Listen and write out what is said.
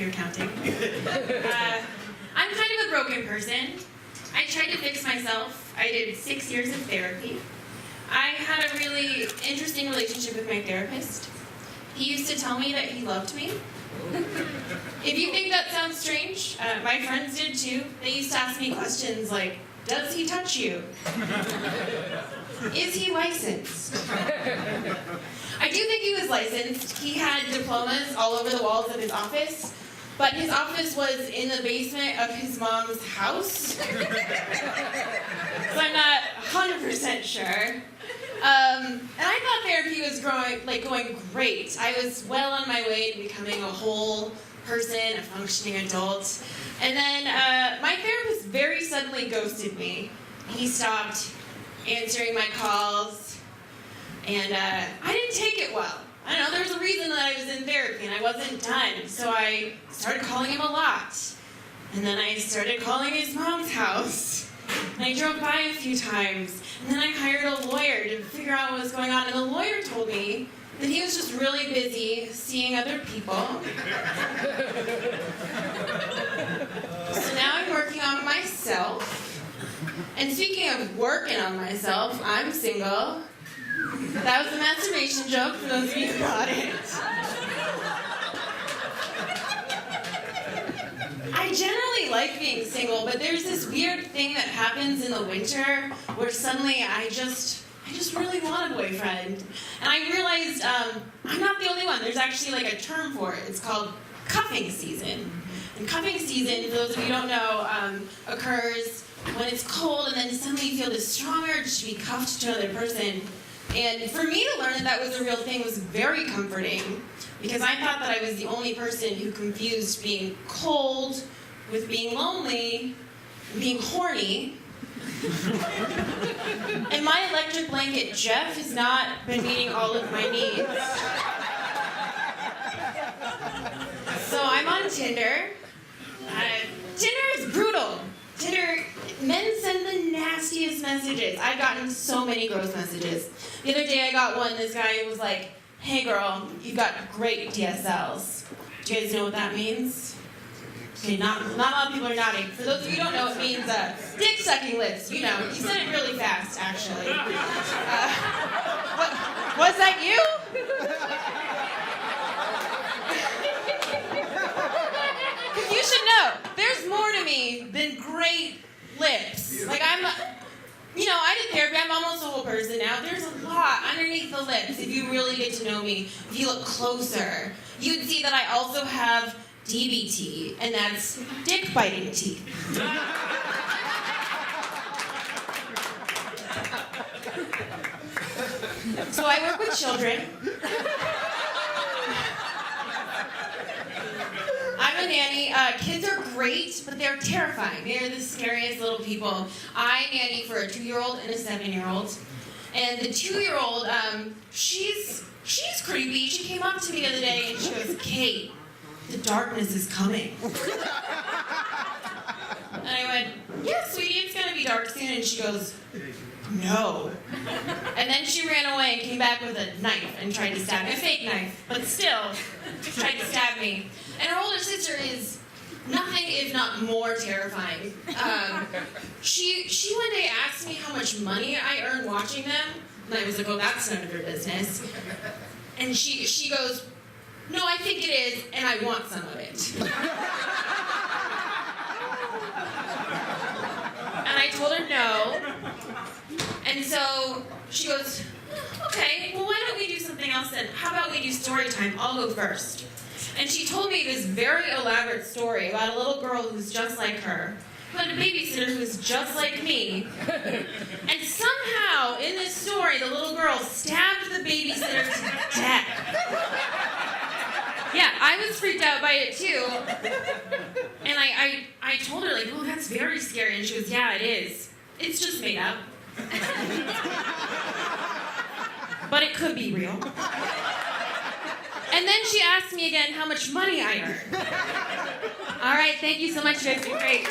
you're counting. I'm kind of a broken person. I tried to fix myself. I did 6 years of therapy. I had a really interesting relationship with my therapist. He used to tell me that he loved me. If you think that sounds strange, my friends did too. They used to ask me questions like, does he touch you? Is he licensed? I do think he was licensed. He had diplomas all over the walls of his office, but his office was in the basement of his mom's house. So I'm not 100% sure. And I thought therapy was going great. I was well on my way to becoming a whole person, a functioning adult. And then my therapist very suddenly ghosted me. He stopped answering my calls, and I didn't take it well. I don't know, there was a reason that I was in therapy and I wasn't done. So I started calling him a lot. And then I started calling his mom's house. And I drove by a few times. And then I hired a lawyer to figure out what was going on. And the lawyer told me that he was just really busy seeing other people. So now I'm working on myself. And speaking of working on myself, I'm single. That was a masturbation joke for those of you who got it. I generally like being single, but there's this weird thing that happens in the winter where suddenly I just really want a boyfriend. And I realized I'm not the only one. There's actually like a term for it. It's called cuffing season. And cuffing season, for those of you who don't know, occurs when it's cold and then suddenly you feel this strong urge to be cuffed to another person. And for me to learn that that was a real thing was very comforting, because I thought that I was the only person who confused being cold with being lonely, being horny. And my electric blanket, Jeff, has not been meeting all of my needs. So I'm on Tinder. Tinder is brutal. Tinder, men send the nastiest messages. I've gotten so many gross messages. The other day I got one, this guy was like, hey girl, you've got great DSLs. Do you guys know what that means? Okay, not a lot of people are nodding. For those of you who don't know, it means dick sucking lips. You know, he said it really fast, actually. Was that you? Because you should know, there's more to me than great lips. Like I did therapy, I'm almost a whole person now. There's a lot underneath the lips. If you really get to know me, if you look closer, you'd see that I also have DBT, and that's dick biting teeth. So I work with children. I'm a nanny. Kids are great, but they're terrifying. They're the scariest little people. I nanny for a 2-year-old and a 7-year-old. And the 2-year-old, she's creepy. She came up to me the other day and she goes, Kate, the darkness is coming. And I went, yeah, sweetie, it's gonna be dark soon. And she goes, no. And then she ran away and came back with a knife and tried to stab me. A fake knife, but still tried to stab me. And her older sister is nothing if not more terrifying. She one day asked me how much money I earned watching them. And I was like, oh, that's none of your business. And she goes, no, I think it is, and I want some of it. And I told her no. And so she goes, okay, well, why don't we do something else then? How about we do story time? I'll go first. And she told me this very elaborate story about a little girl who's just like her, who had a babysitter who's just like me. And somehow, in this story, the little girl stabbed the babysitter to death. Yeah, I was freaked out by it too. And I told her, like, oh, that's very scary. And she goes, yeah, it is. It's just made up. But it could be real. And then she asked me again how much money I earned. All right, thank you so much, you guys. You're great.